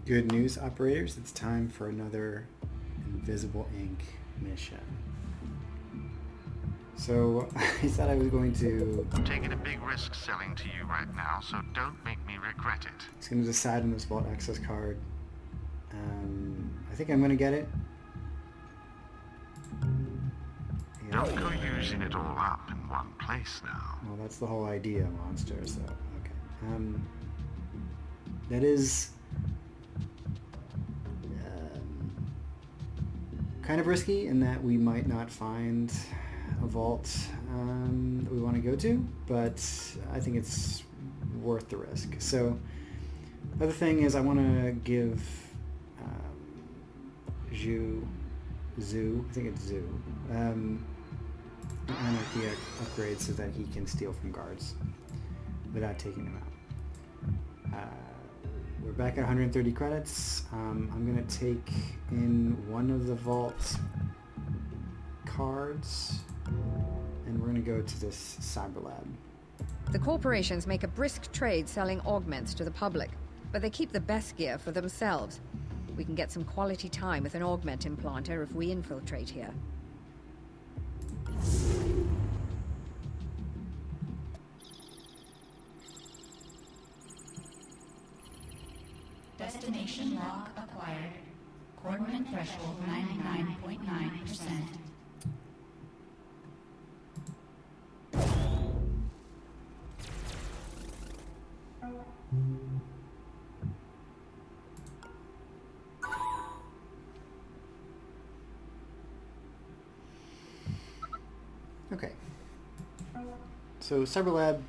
Good news, operators. It's time for another Invisible Ink mission. So I said I was going to... I'm taking a big risk selling to you right now, so don't make me regret it. It's going to decide on this vault access card. I think I'm going to get it. Yeah. Don't go using it all up in one place now. Well, that's the whole idea, monster, so... Okay. That is... kind of risky in that we might not find a vault that we want to go to, but I think it's worth the risk. So the other thing is I want to give Zoo, I think it's Zoo, an anarchy upgrade so that he can steal from guards without taking them out. We're back at 130 credits. I'm going to take in one of the vault cards, and we're going to go to this cyber lab. The corporations make a brisk trade selling augments to the public, but they keep the best gear for themselves. We can get some quality time with an augment implanter if we infiltrate here. Destination lock acquired. Coordinate threshold 99.9%. Okay. So Cyberlab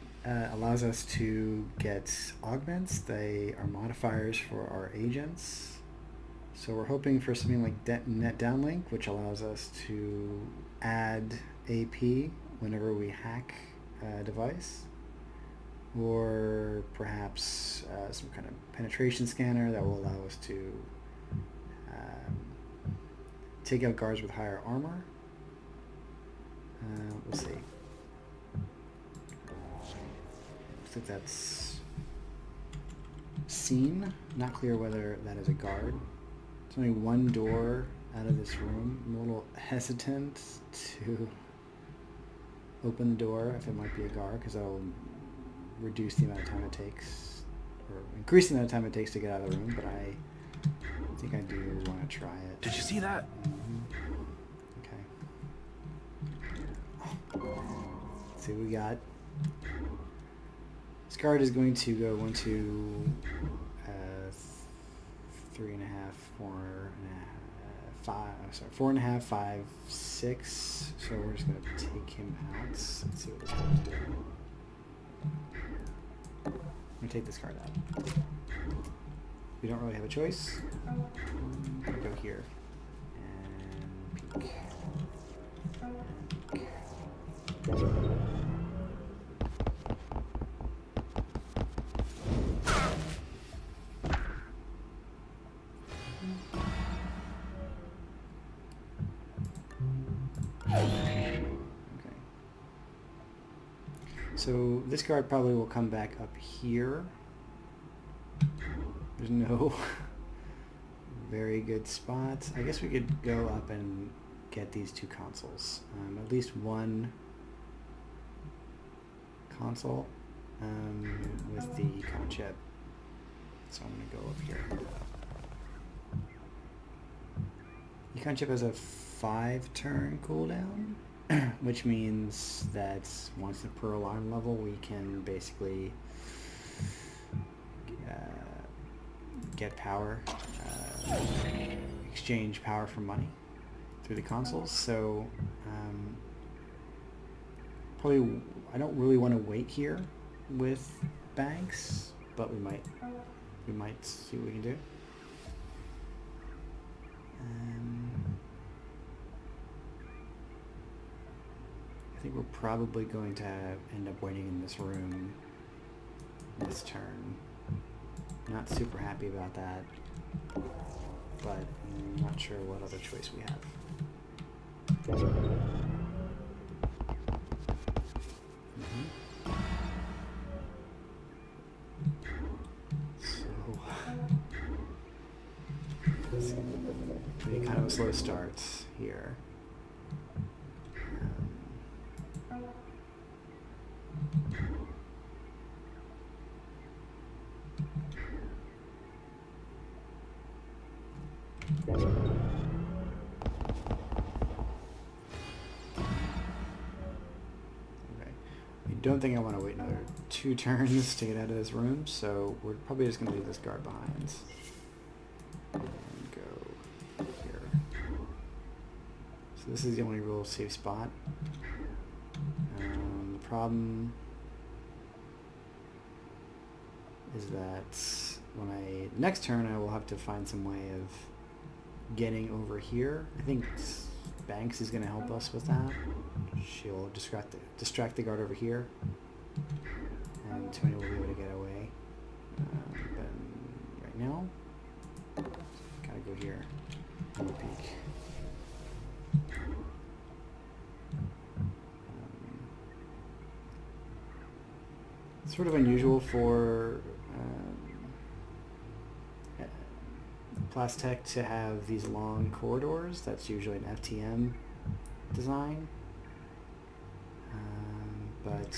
allows us to get augments. They are modifiers for our agents. So we're hoping for something like net downlink, which allows us to add AP whenever we hack a device, or perhaps some kind of penetration scanner that will allow us to take out guards with higher armor. We'll see. Looks like that's seen. Not clear whether that is a guard. There's only one door out of this room. I'm a little hesitant to open the door if it might be a guard, because that'll reduce the amount of time it takes, or increase the amount of time it takes to get out of the room, but I think I do want to try it. Did you see that? Okay. Let's see what we got. This guard is going to go 1, 2, 3.5, 4.5, 5, 6. So we're just going to take him out. Let's see what this guy's doing. I'm going to take this card out. We don't really have a choice. Go here. And peek. And peek. So this card probably will come back up here. There's no very good spots. I guess we could go up and get these two consoles. At least one console with the con chip. So I'm going to go up here. The con chip has a 5-turn cooldown, which means that once per alarm level, we can basically get power, exchange power for money through the consoles. So probably I don't really want to wait here with banks, but we might see what we can do. I think we're probably going to end up waiting in this room this turn. Not super happy about that, but I'm not sure what other choice we have. Be kind of a slow start here. I don't think I want to wait another 2 turns to get out of this room, so we're probably just going to leave this guard behind. And go here. So this is the only real safe spot. The problem is that next turn I will have to find some way of getting over here. I think Banks is going to help us with that. She'll distract the guard over here, and Tony will be able to get away. But right now, gotta go here on the peak. Sort of unusual for Plastech to have these long corridors. That's usually an FTM design. But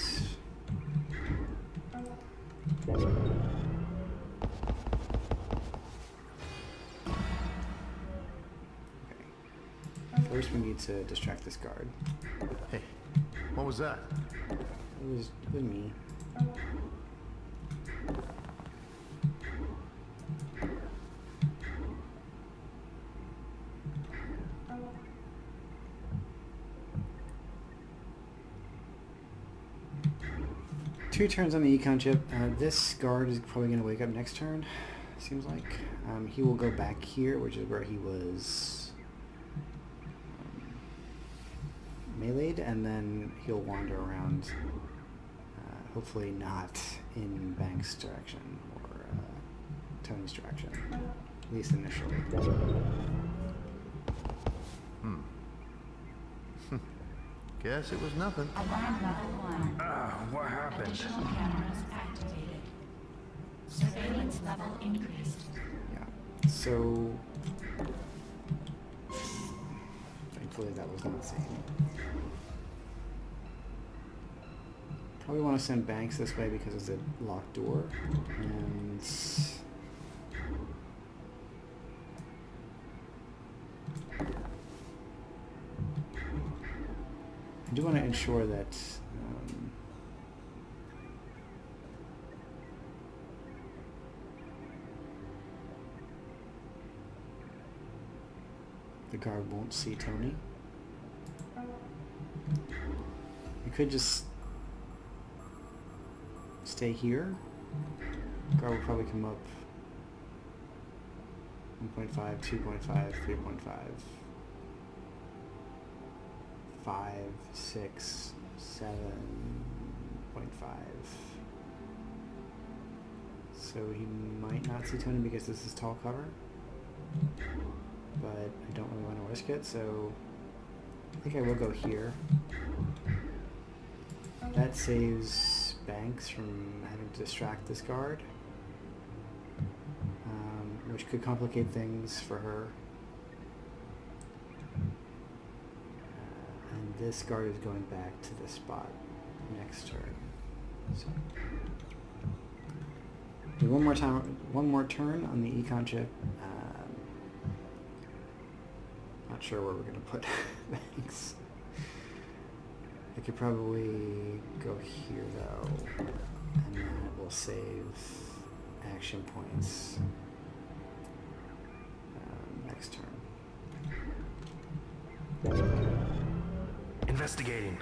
first we need to distract this guard. Hey, what was that? It was me. 2 turns on the econ chip. This guard is probably going to wake up next turn, seems like. He will go back here, which is where he was meleeed, and then he'll wander around, hopefully not in Banks' direction or Tony's direction, at least initially. Guess it was nothing. Alarm level 1. What happened? Additional cameras activated. Surveillance level increased. Yeah, so thankfully that was not seen. Probably want to send Banks this way because it's a locked door, and I do want to ensure that the guard won't see Tony. You could just stay here. Guard will probably come up 1.5, 2.5, 3.5. 5, 6, 7.5. So he might not see Tony because this is tall cover, but I don't really want to risk it, so I think I will go here. That saves Banks from having to distract this guard, which could complicate things for her. This guard is going back to the spot next turn. So do one more turn on the econ chip. Not sure where we're gonna put Banks. I could probably go here though, and that will save action points next turn. Investigating.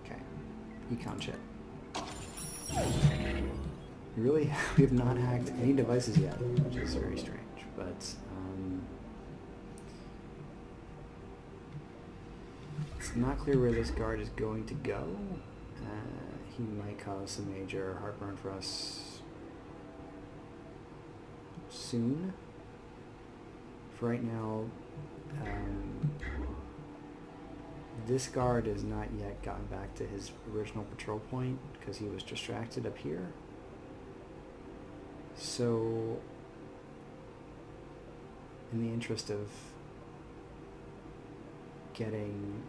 Okay, econ chip. We have not hacked any devices yet, which is very strange, but it's not clear where this guard is going to go. He might cause some major heartburn for us soon. For right now, this guard has not yet gotten back to his original patrol point because he was distracted up here. So, in the interest of getting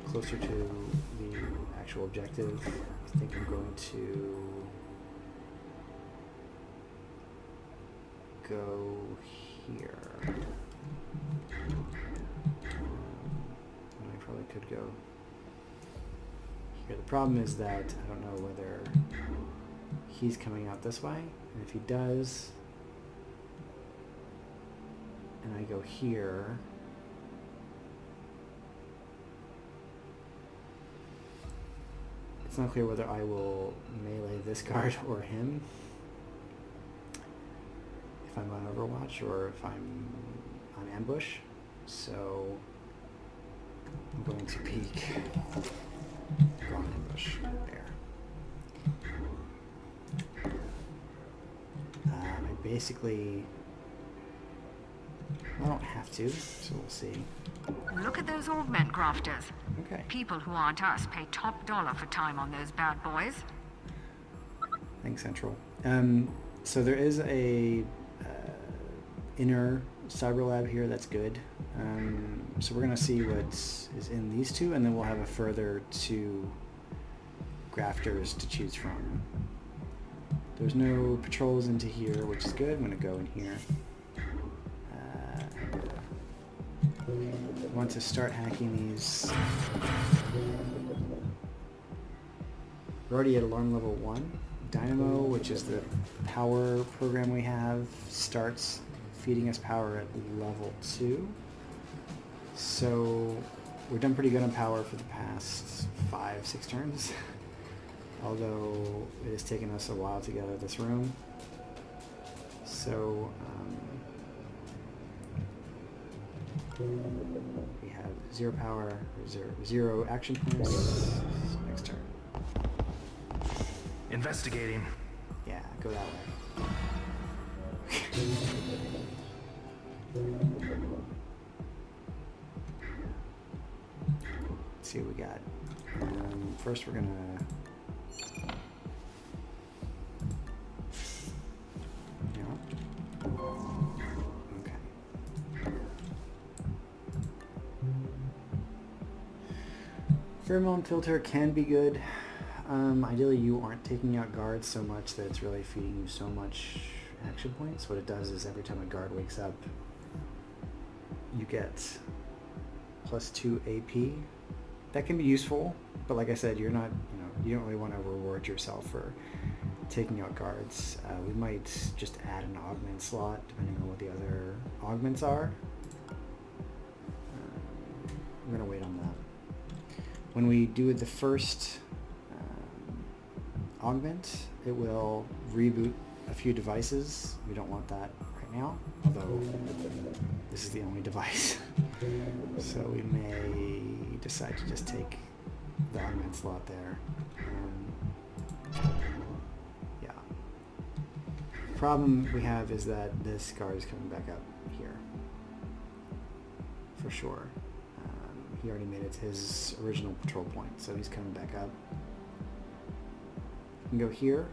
closer to the actual objective, I think I'm going to go here. And I probably could go here. The problem is that I don't know whether he's coming out this way, and if he does, and I go here, it's not clear whether I will melee this guard or him, if I'm on Overwatch or if I'm on ambush. So I'm going to peek, go on ambush there. I basically, I don't have to, so we'll see. Look at those augment grafters. Okay. People who aren't us pay top dollar for time on those bad boys. Thanks, Central. So there is a inner cyber lab here that's good. So we're going to see what is in these two, and then we'll have a further 2 grafters to choose from. There's no patrols into here, which is good. I'm going to go in here. I want to start hacking these. We're already at alarm level 1. Dynamo, which is the power program we have, starts feeding us power at level 2. So we've done pretty good on power for the past 5-6 turns. Although it has taken us a while to get out of this room. So we have 0 power, or 0 action points. Next turn. Investigating. Yeah, go that way. Let's see what we got. First we're gonna okay. Pheromone filter can be good. Ideally you aren't taking out guards so much that it's really feeding you so much action points. What it does is every time a guard wakes up, you get +2 AP. That can be useful, but like I said, you're not, you don't really want to reward yourself for taking out guards. We might just add an augment slot depending on what the other augments are. I'm gonna wait on that. When we do the first augment, it will reboot a few devices. We don't want that right now, although this is the only device. So we may decide to just take the augment slot there. Yeah. Problem we have is that this guard is coming back up here. For sure. He already made it to his original patrol point, so he's coming back up. We can go here.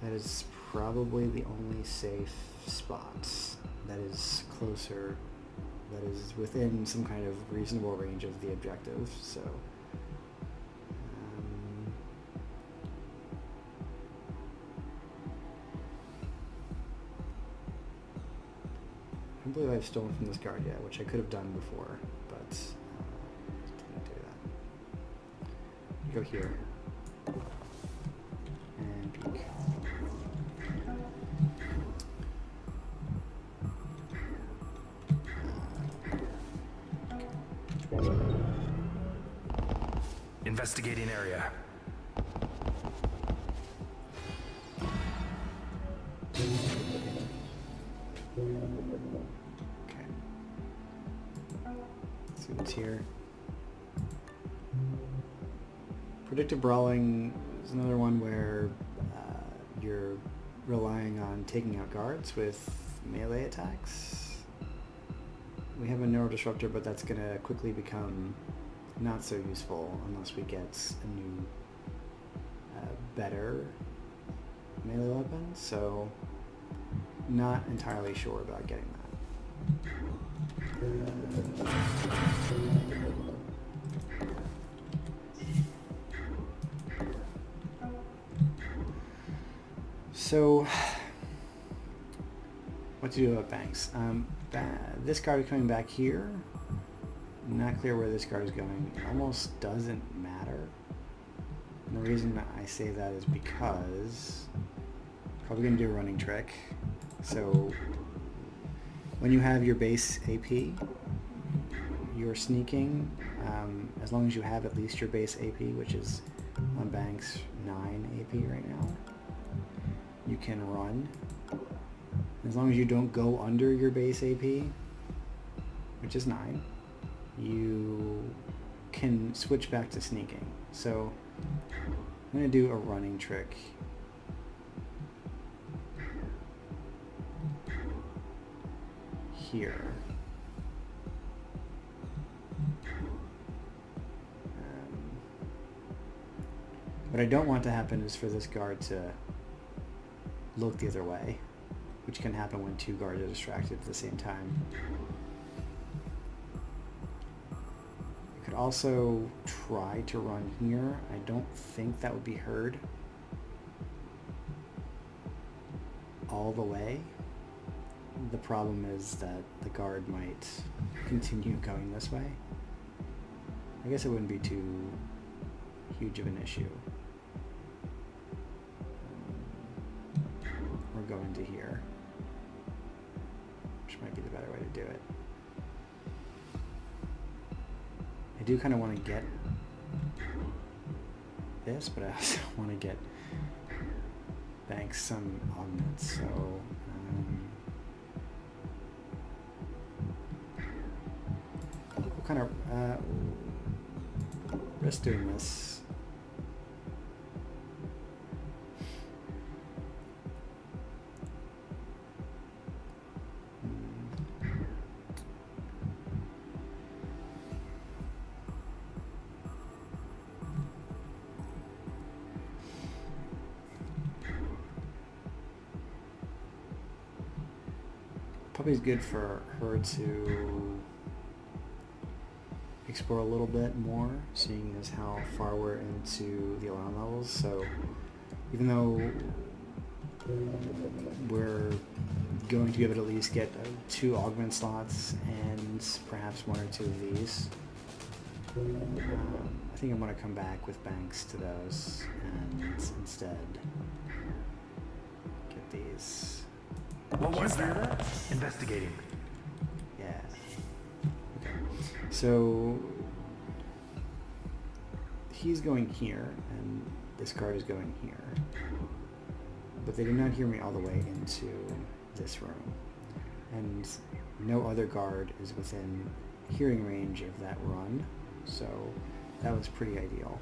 That is probably the only safe spot that is closer, that is within some kind of reasonable range of the objective, so I don't believe I've stolen from this guard yet, which I could have done before, but didn't do that. Go here and peek. Investigating area. Okay. Let's see what's here. Predictive brawling is another one where you're relying on taking out guards with melee attacks. We have a neural disruptor, but that's going to quickly become not so useful unless we get a new, better melee weapon, so not entirely sure about getting that. So, what to do about Banks? This guard is coming back here. Not clear where this guard is going. It almost doesn't matter. And the reason I say that is because probably going to do a running trick. So when you have your base AP, you're sneaking, as long as you have at least your base AP, which is on Banks 9 AP right now, you can run. As long as you don't go under your base AP, which is 9, you can switch back to sneaking. So I'm going to do a running trick. Here. What I don't want to happen is for this guard to look the other way, which can happen when two guards are distracted at the same time. I could also try to run here. I don't think that would be heard all the way. The problem is that the guard might continue going this way. I guess it wouldn't be too huge of an issue. We're going to here, which might be the better way to do it. I do kind of want to get this, but I also want to get Banks some augments, so we'll kind of risk doing this. Probably is good for her to explore a little bit more, seeing as how far we're into the alarm levels. So even though we're going to be able to at least get 2 augment slots and perhaps 1 or 2 of these, I think I'm going to come back with Banks to those and instead get these. What was that? Investigating. Yeah. Okay. So he's going here, and this guard is going here. But they did not hear me all the way into this room. And no other guard is within hearing range of that run, so that was pretty ideal.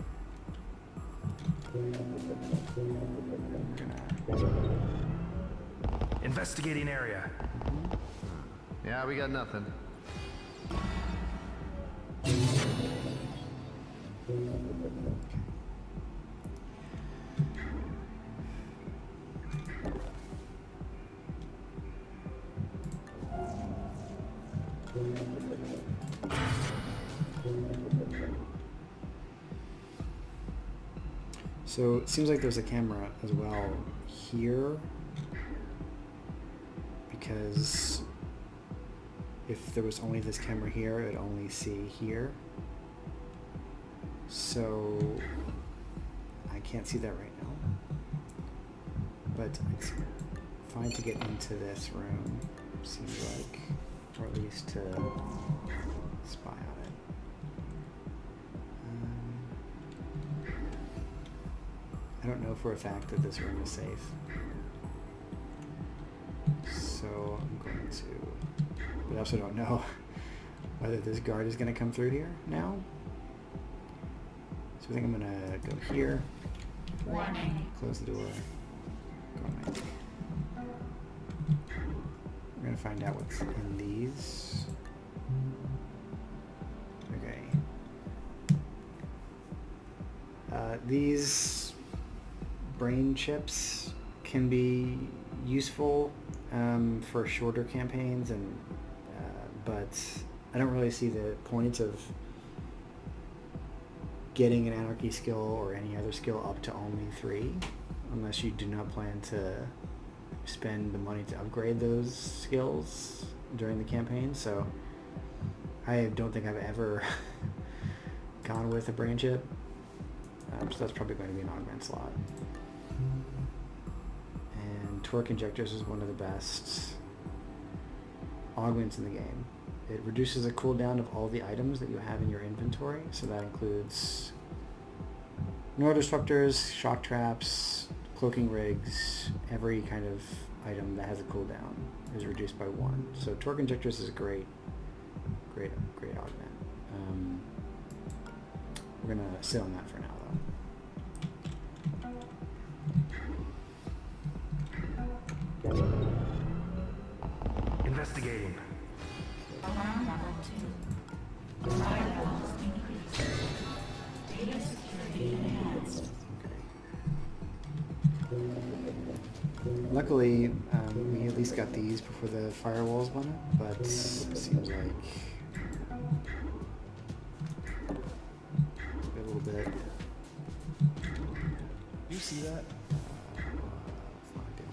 Investigating area. Yeah, we got nothing. So it seems like there's a camera as well here, because if there was only this camera here, it would only see here. So I can't see that right now. But it's fine to get into this room, seems like, or at least to spy on it. I don't know for a fact that this room is safe. So I'm going to, but I also don't know whether this guard is going to come through here now. So I think I'm going to go here, Warning. close the door, go on my way. We're going to find out what's in these. Okay. These brain chips can be useful for shorter campaigns, and but I don't really see the point of getting an anarchy skill or any other skill up to only 3, unless you do not plan to spend the money to upgrade those skills during the campaign. So I don't think I've ever gone with a brain chip, so that's probably going to be an augment slot. And torque injectors is one of the best augments in the game. It reduces the cooldown of all the items that you have in your inventory, so that includes Nord disruptors, shock traps, cloaking rigs. Every kind of item that has a cooldown is reduced by 1. So torque injectors is a great augment. We're gonna sit on that for now, though. Investigating. Alarm level 2. Fire levels increased. Data security enhanced. Luckily, we at least got these before the firewalls went up, but it seems like a little bit. You see that? It's not ideal.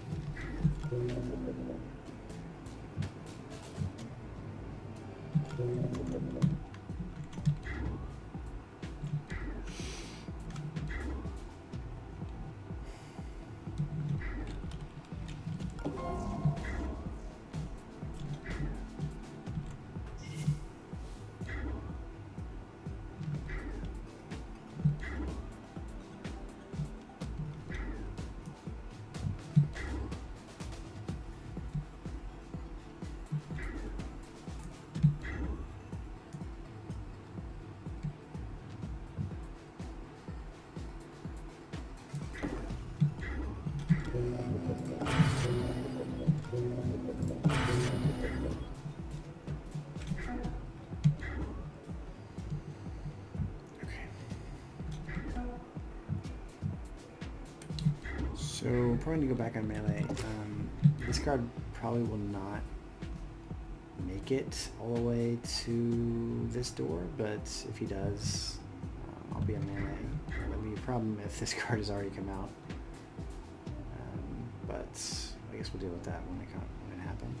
So probably going to go back on melee. This card probably will not make it all the way to this door, but if he does, I'll be on melee. That'll be a problem if this card has already come out. But I guess we'll deal with that when it happens.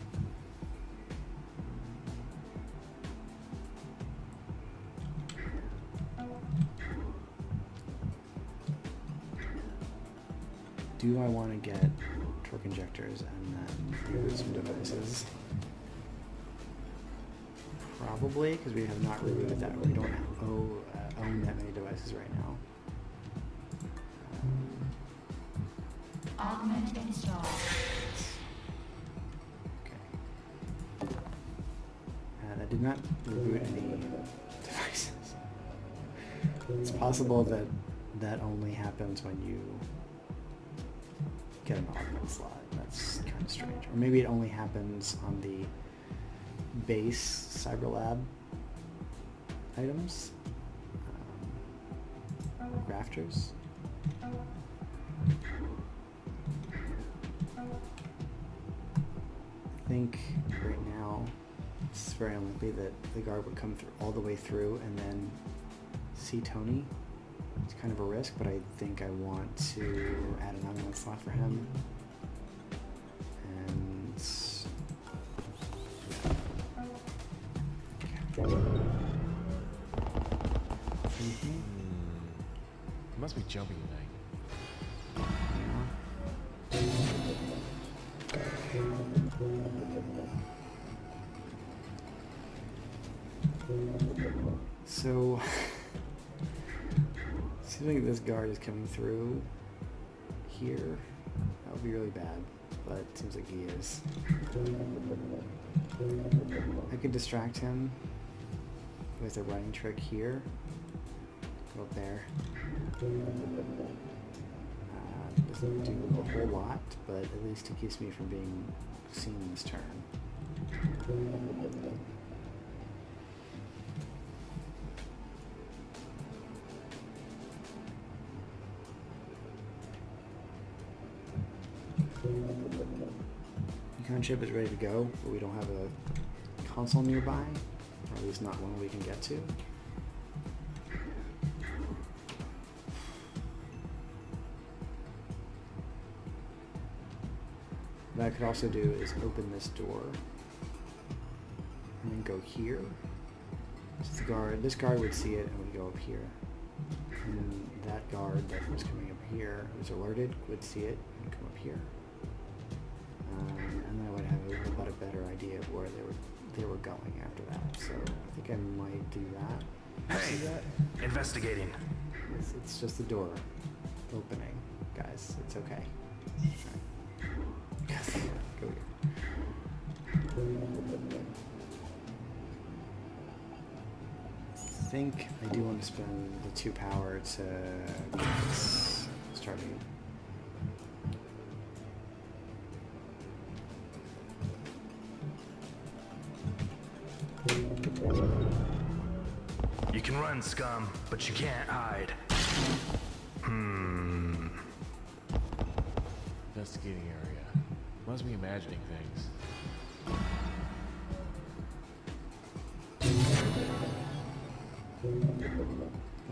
Do I want to get torque injectors and then reboot some devices? Probably, because we have not rebooted that. We don't own that many devices right now. Augment installed. Okay. That did not reboot any devices. It's possible that that only happens when you get an augment slot. That's kind of strange. Or maybe it only happens on the base Cyber Lab items. Rafters. I think right now it's very unlikely that the guard would come through all the way through and then see Tony. It's kind of a risk, but I think I want to add an augment slot for him. And It must be jumping tonight. So, seems like this guard is coming through here. That would be really bad, but it seems like he is. I could distract him with a running trick here. Go up there. Doesn't do a whole lot, but at least it keeps me from being seen this turn. Econ chip is ready to go, but we don't have a console nearby, or at least not one we can get to. What I could also do is open this door and then go here. So this guard would see it and would go up here. And then that guard that was coming up here, who's alerted, would see it and come up here. And then I would have a little bit better idea of where they were going after that. So I think I might do that. Hey, See that? investigating. It's just the door opening, guys. It's okay. Go here. I think I do want to spend the 2 power to get this starting. You can run, scum, but you can't hide. Investigating area. Must be imagining things.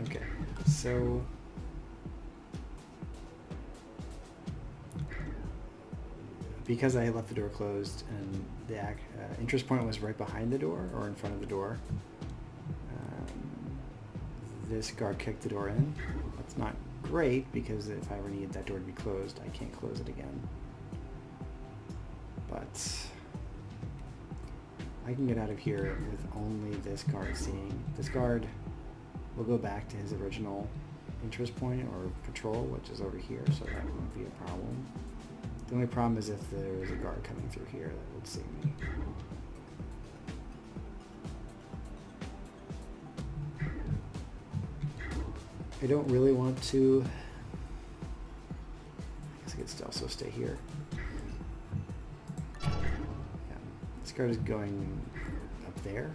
Okay, so because I left the door closed and the interest point was right behind the door or in front of the door, this guard kicked the door in. That's not great because if I ever need that door to be closed, I can't close it again. But I can get out of here with only this guard seeing. This guard will go back to his original interest point or patrol, which is over here, so that won't be a problem. The only problem is if there is a guard coming through here that would see me. I don't really want to. I guess I could also stay here. Yeah, this guard is going up there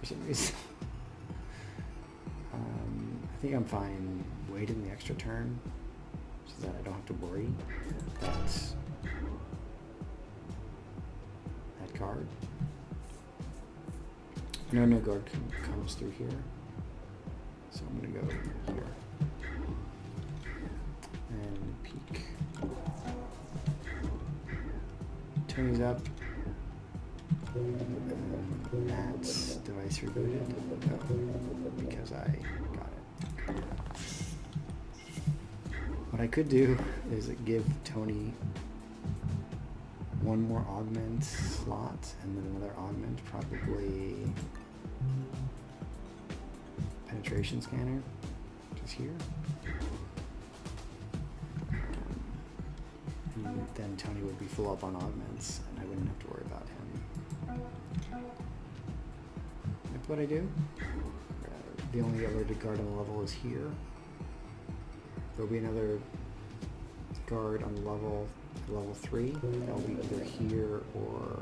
for some reason. I think I'm fine waiting the extra turn so that I don't have to worry about that guard. No guard comes through here. So I'm going to go here and peek. Tony's up. And that device rebooted. No, because I got it. What I could do is give Tony one more augment slot and then another augment, probably penetration scanner, which is here. And then Tony would be full up on augments, and I wouldn't have to worry about him. That's what I do. The only alerted guard on the level is here. There'll be another guard on level 3. That'll be either here or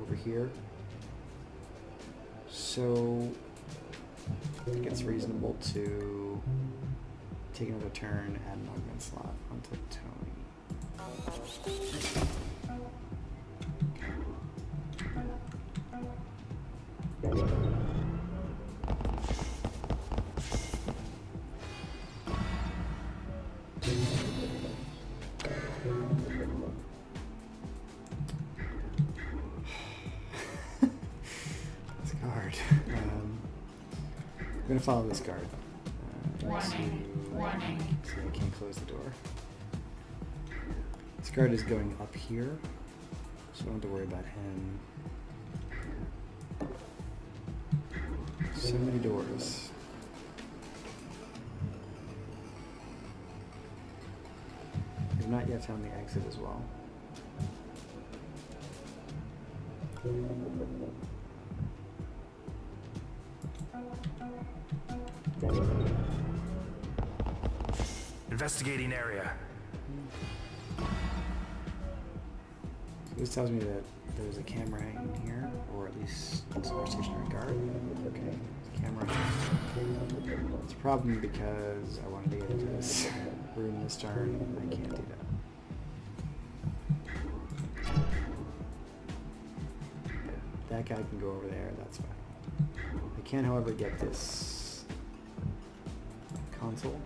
over here. So I think it's reasonable to take another turn, add an augment slot onto Tony. This guard. I'm gonna follow this guard. Warning. See, I can't close the door. This guard is going up here, so I don't have to worry about him. So many doors. I've not yet found the exit as well. Investigating area. This tells me that there's a camera in here, or at least it's a stationary guard. Okay, camera. It's a problem because I wanted to get into this room this turn. I can't do that. That guy can go over there, that's fine. I can, however, get this console.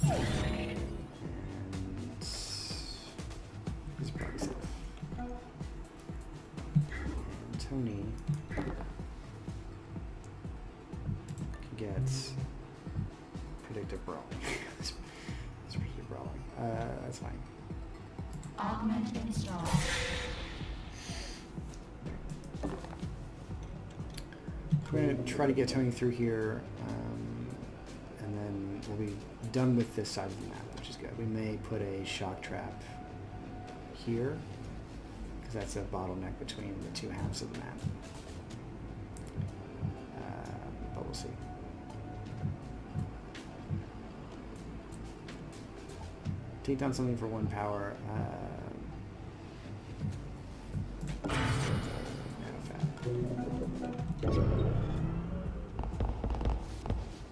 And he's probably safe. And Tony can get predictive brawling. It's predictive brawling. That's fine. Augment installed. We're going to try to get Tony through here, and then we'll be done with this side of the map, which is good. We may put a shock trap here, because that's a bottleneck between the two halves of the map. But we'll see. Take down something for 1 power.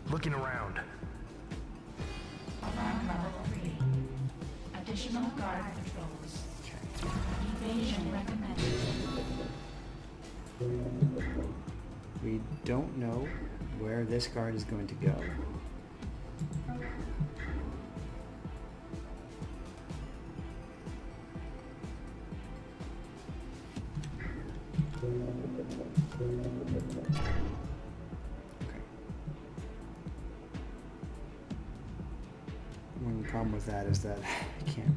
Looking around. Alarm level 3. Additional guard patrols. Okay. Evasion recommended. We don't know where this guard is going to go. Okay. One problem with that is that I can't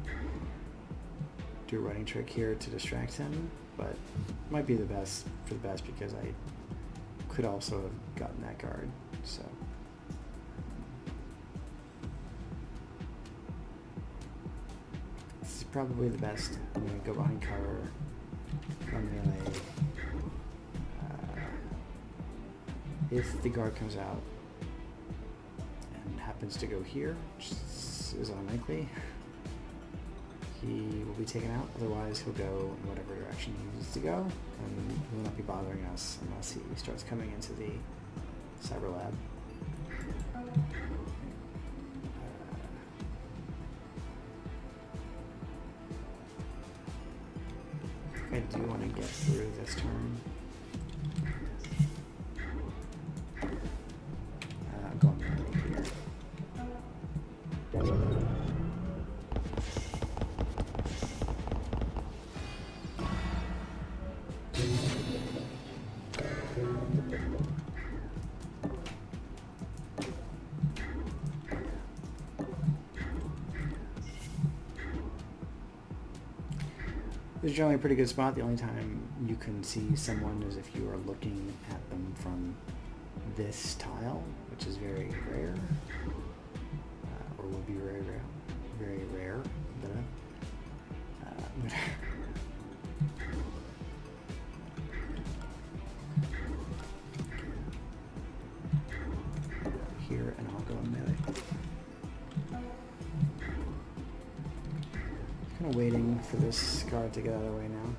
do a running trick here to distract him, but it might be the best for the best because I could also have gotten that guard, so. This is probably the best. I'm gonna go behind cover, run melee. If the guard comes out and happens to go here, which is unlikely, he will be taken out. Otherwise, he'll go in whatever direction he needs to go, and he will not be bothering us unless he starts coming into the Cyber Lab. I do want to get through this turn. Go on here. This is generally a pretty good spot. The only time you can see someone is if you are looking at them from this tile, which is very rare, or would be very rare. Very rare. Here, and I'll go in melee. Kind of waiting for this guard to get out of the way now.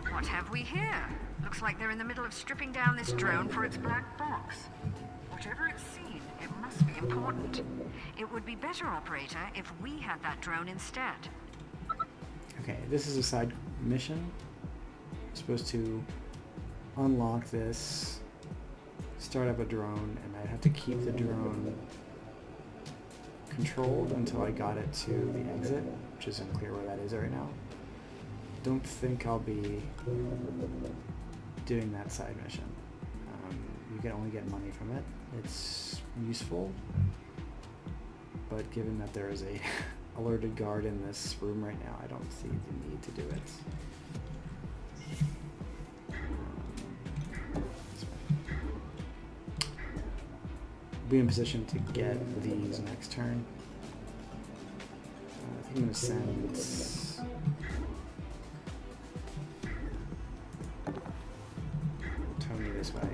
What have we here? Looks like they're in the middle of stripping down this drone for its black box. Whatever it's seen, it must be important. It would be better, operator, if we had that drone instead. Okay, this is a side mission. I'm supposed to unlock this, start up a drone, and I'd have to keep the drone controlled until I got it to the exit, which is unclear where that is right now. don't think I'll be doing that side mission. You can only get money from it. It's useful, but given that there is a alerted guard in this room right now, I don't see the need to do it. Be in position to get these next turn. I think I'm going to send Tony this way.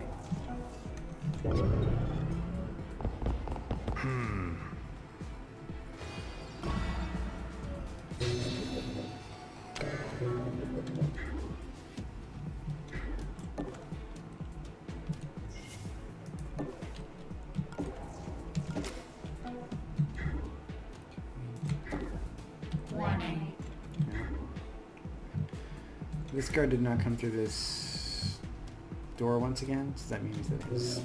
Warning. This guard did not come through this door once again, so that means that his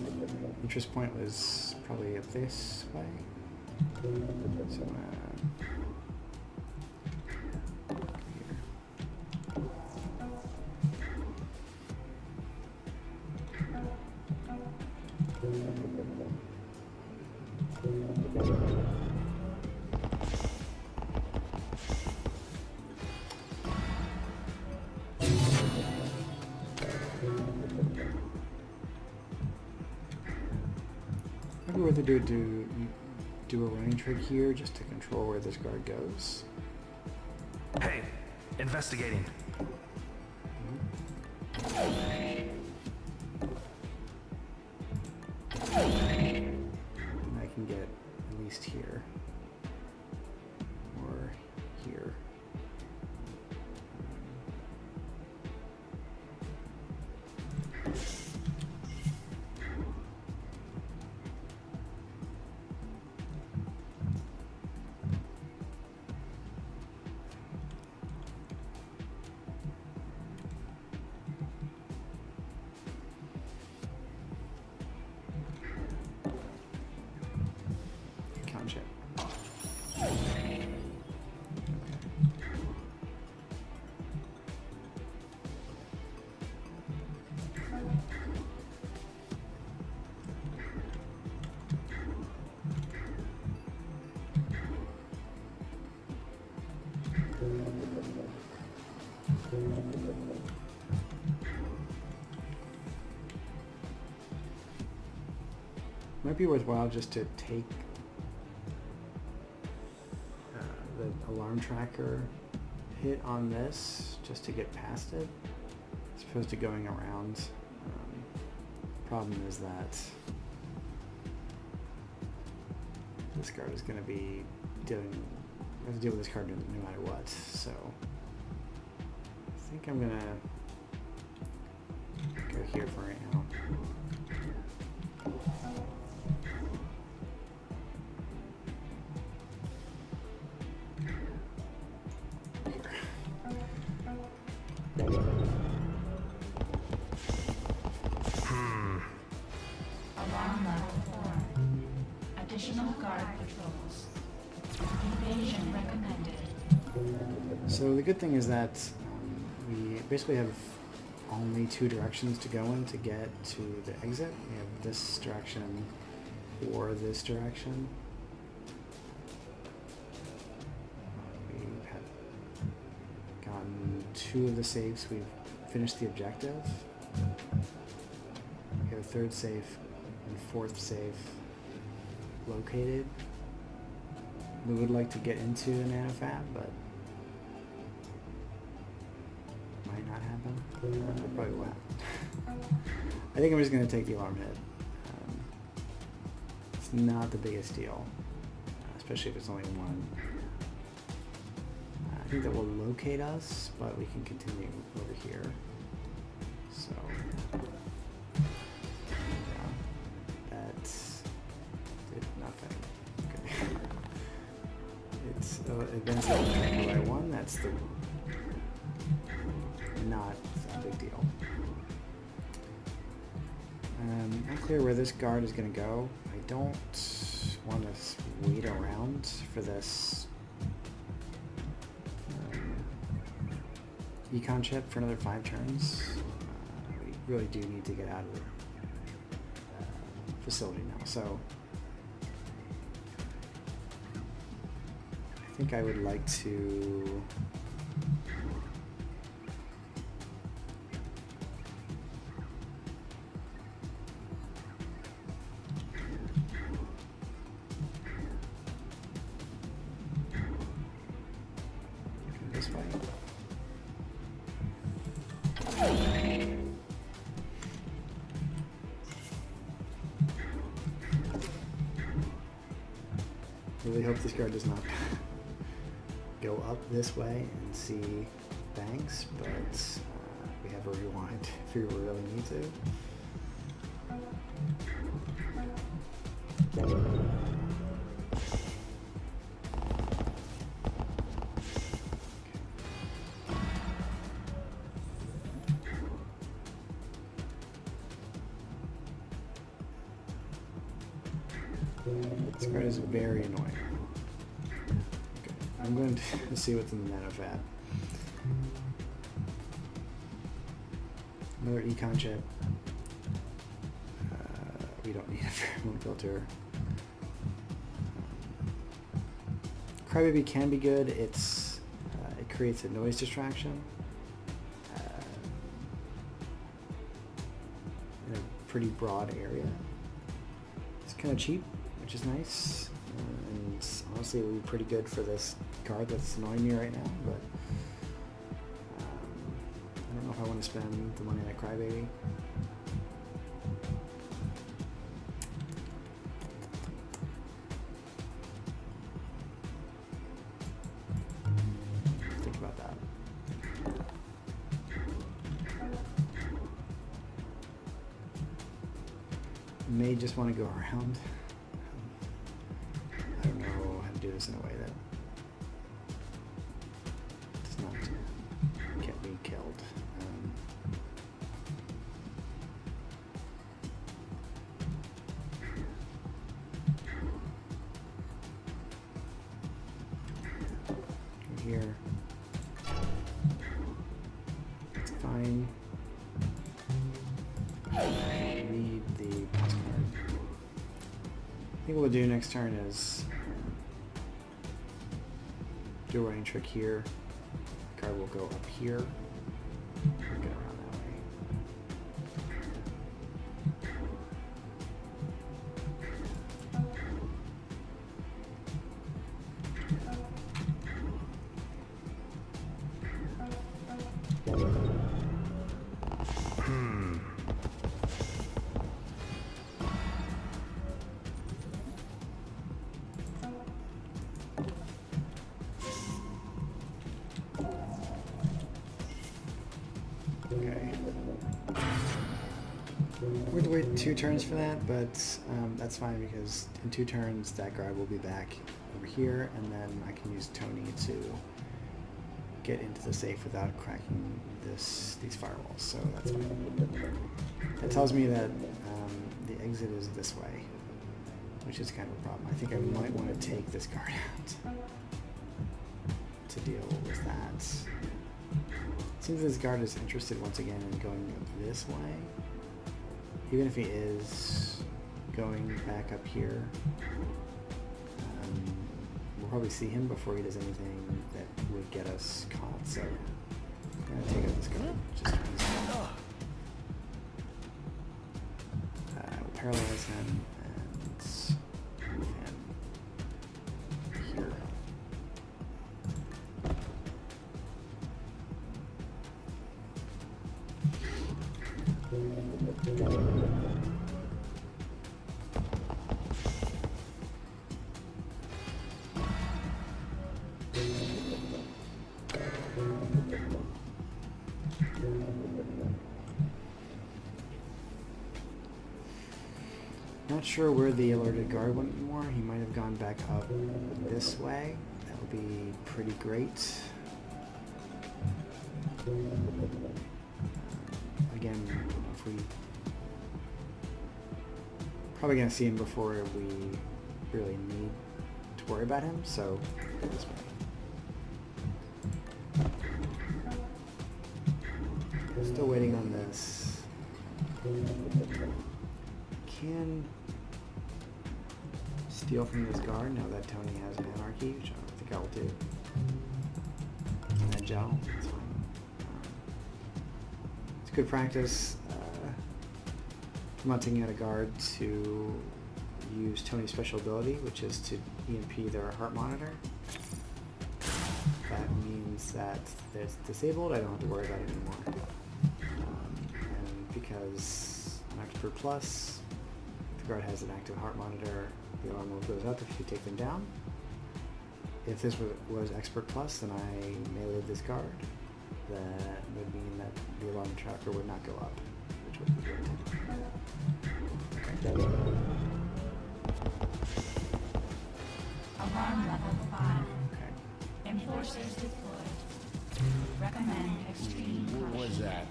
interest point was probably up this way. So I'm gonna maybe what to do a running trick here just to control where this guard goes. Hey, investigating. And I can get at least here or here. Concept. Might be worthwhile just to take the alarm tracker hit on this just to get past it, as opposed to going around. Problem is that this guard is going to be I have to deal with this card no matter what, so I think I'm going to go here for right now. Alarm level 4. Additional guard patrols. Evasion recommended. So the good thing is that we basically have only two directions to go in to get to the exit. We have this direction or this direction. We've gotten two of the safes. We've finished the objective. We have a third safe and fourth safe located. We would like to get into a nanofab, but might not happen. Probably will happen. I think I'm just going to take the alarm hit. It's not the biggest deal, especially if it's only one. I think that will locate us, but we can continue over here. So, yeah, that did nothing. Okay. It's advancing by one. That's the not a big deal. Not clear where this guard is going to go. I don't want to wait around for this econ chip for another 5 turns. We really do need to get out of the facility now, so I think I would like to this way. Really hope this guard does not go up this way and see banks, but we have a rewind if we really need to. This card is very annoying. Okay, I'm going to see what's in the nanofab. Another econ chip. We don't need a pheromone filter. Crybaby can be good. It's it creates a noise distraction in a pretty broad area. It's kind of cheap, which is nice, and honestly it would be pretty good for this card that's annoying me right now, but I don't know if I want to spend the money on a Crybaby. Think about that. May just want to go around. I don't know how to do this in a way that does not get me killed. Go here. It's fine. Need the postcard. I think what we'll do next turn is do a running trick here. Card will go up here. Get around that way. Okay. We're going to wait 2 turns for that, but that's fine because in 2 turns that guard will be back over here, and then I can use Tony to get into the safe without cracking these firewalls, so that's fine. That tells me that the exit is this way, which is kind of a problem. I think I might want to take this guard out to deal with that. Seems this guard is interested once again in going this way. Even if he is going back up here, we'll probably see him before he does anything that would get us caught, so I'm going to take out this guard. Just we'll paralyze him and move him here. Not sure where the alerted guard went anymore. He might have gone back up this way. That would be pretty great. Again, if we probably gonna see him before we really need to worry about him, so go this way. Still waiting on this. Can steal from this guard now that Tony has an anarchy, which I don't think I will do. And that gel, that's fine. It's good practice. I'm not taking out a guard to use Tony's special ability, which is to EMP their heart monitor. That means that it's disabled, I don't have to worry about it anymore. And because I'm Expert Plus, the guard has an active heart monitor, the alarm will goes up if you take them down. If this was Expert Plus, then I meleeed this guard. That would mean that the alarm tracker would not go up, which would be good. Okay. Alarm level 5. Okay. Enforcers deployed. Recommend extreme What caution. was that?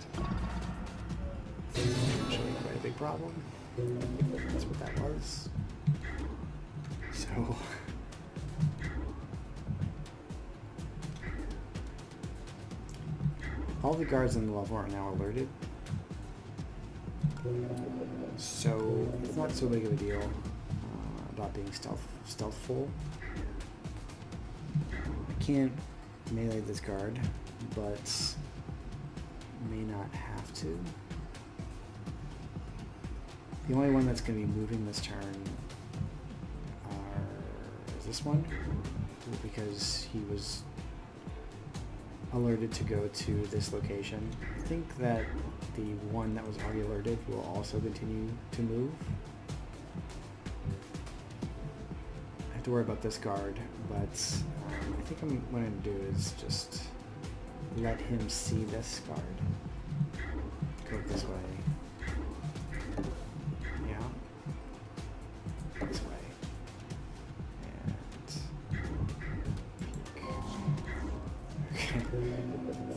Actually quite a big problem. That's what that was. So all the guards in the level are now alerted. So it's not so big of a deal about being stealthful. I can't melee this guard, but may not have to. The only one that's going to be moving this turn is this one, because he was alerted to go to this location. I think that the one that was already alerted will also continue to move. I have to worry about this guard, but I think what I'm going to do is just let him see this guard. Go this way. Yeah. This way. And okay.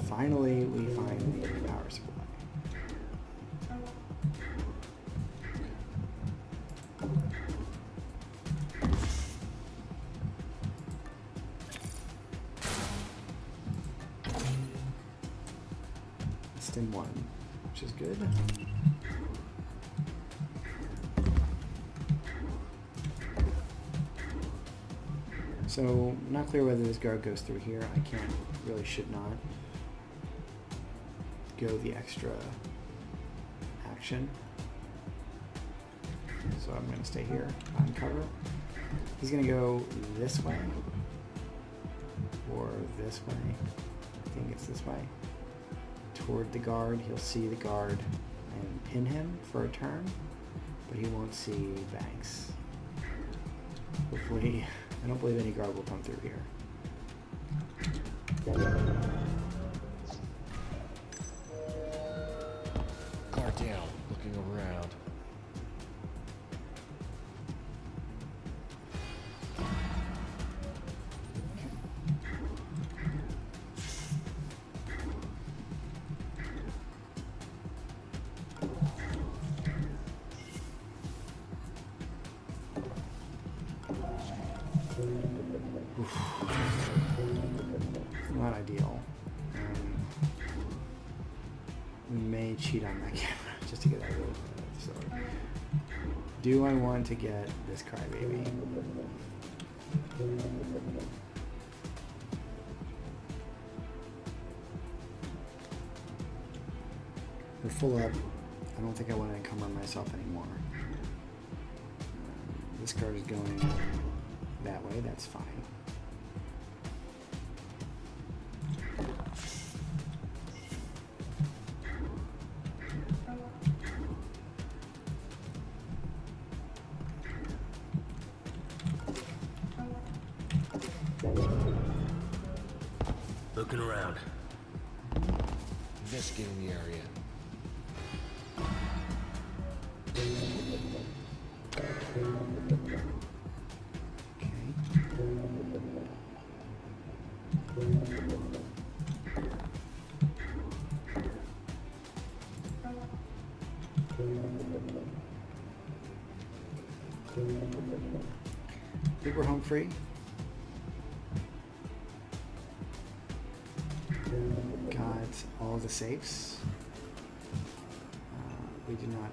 Finally, we find the power supply. Stim 1, which is good. So, not clear whether this guard goes through here. I can't, really should not go the extra action. So I'm going to stay here on cover. He's going to go this way or this way. I think it's this way. Toward the guard. He'll see the guard and pin him for a turn, but he won't see Banks. Hopefully, I don't believe any guard will come through here. Guard down, looking around. Not ideal. We may cheat on that camera just to get out of the facility. Do I want to get this crybaby? We're full up. I don't think I want to encumber myself anymore. This card is going that way, that's fine. Looking around. Investigating the area. I think we're home free. Got all the safes. we did not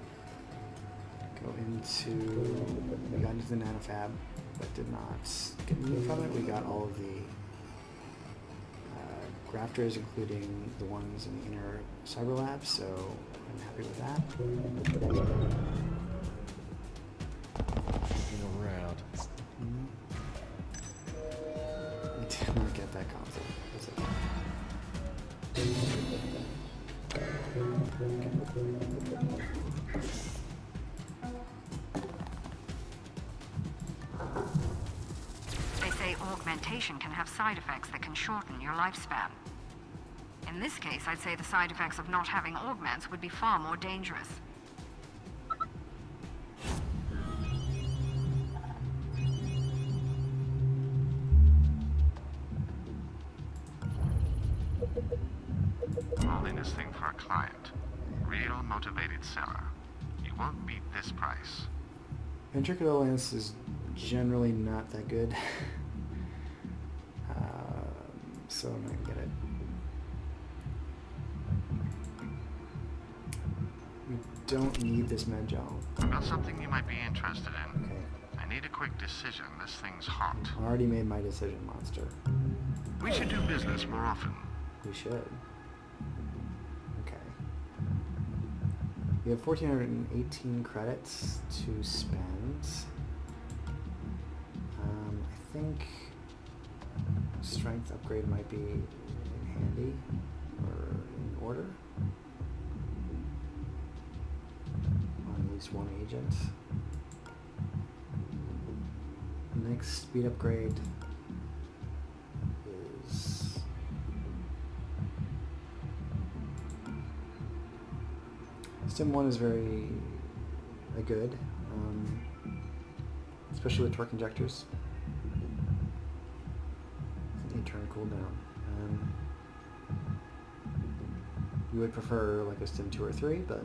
go into, we got into the nanofab, but did not get anything from it. We got all of the grafters, including the ones in the inner cyber lab, so I'm happy with that. Looking around. I did not get that console. That's okay. They say augmentation can have side effects that can shorten your lifespan. In this case, I'd say the side effects of not having augments would be far more dangerous. Holding this thing for a client. Real motivated seller. You won't beat this price. Ventricular lens is generally not that good. So I'm not gonna get it. We don't need this med gel. I've got something you might be interested in. Okay. I need a quick decision. This thing's hot. I already made my decision, monster. We should do business more often. We should. Okay. We have 1,418 credits to spend. I think strength upgrade might be handy or in order on at least one agent. Next speed upgrade is Stim 1 is very good, especially with torque injectors. They turn cooldown. You would prefer like a Stim 2 or 3, but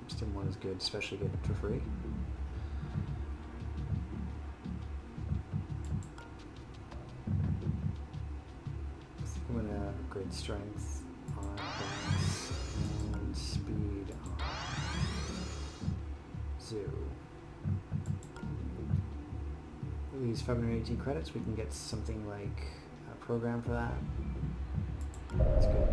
Stim 1 is good, especially good for free. I think I'm gonna upgrade strength on balance and speed on Zoo. We use 518 credits. We can get something like a program for that. That's good.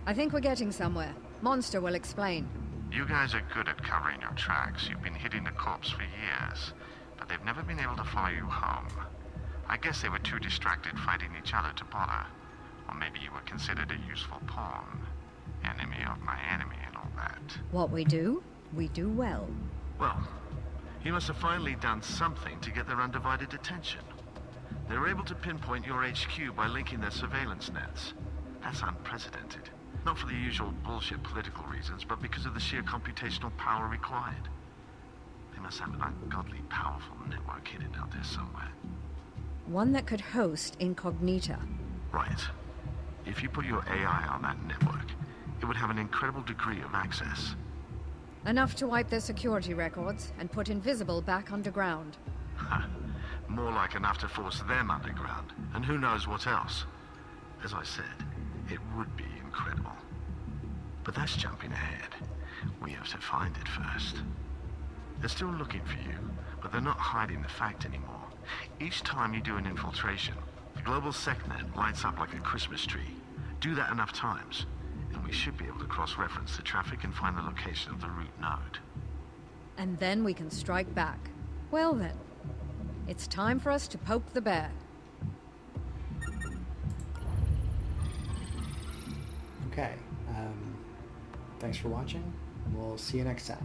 I think we're getting somewhere. Monster will explain. You guys are good at covering your tracks. You've been hitting the corpse for years, but they've never been able to follow you home. I guess they were too distracted fighting each other to bother. Or maybe you were considered a useful pawn. Enemy of my enemy and all that. What we do well. Well, you must have finally done something to get their undivided attention. They were able to pinpoint your HQ by linking their surveillance nets. That's unprecedented. Not for the usual bullshit political reasons, but because of the sheer computational power required. They must have an ungodly powerful network hidden out there somewhere. One that could host incognita. Right. If you put your AI on that network, it would have an incredible degree of access. Enough to wipe their security records and put Invisible back underground. More like enough to force them underground, and who knows what else. As I said, it would be incredible. But that's jumping ahead. We have to find it first. They're still looking for you, but they're not hiding the fact anymore. Each time you do an infiltration, the global SecNet lights up like a Christmas tree. Do that enough times, and we should be able to cross-reference the traffic and find the location of the root node. And then we can strike back. Well then, it's time for us to poke the bear. Okay. Thanks for watching. We'll see you next time.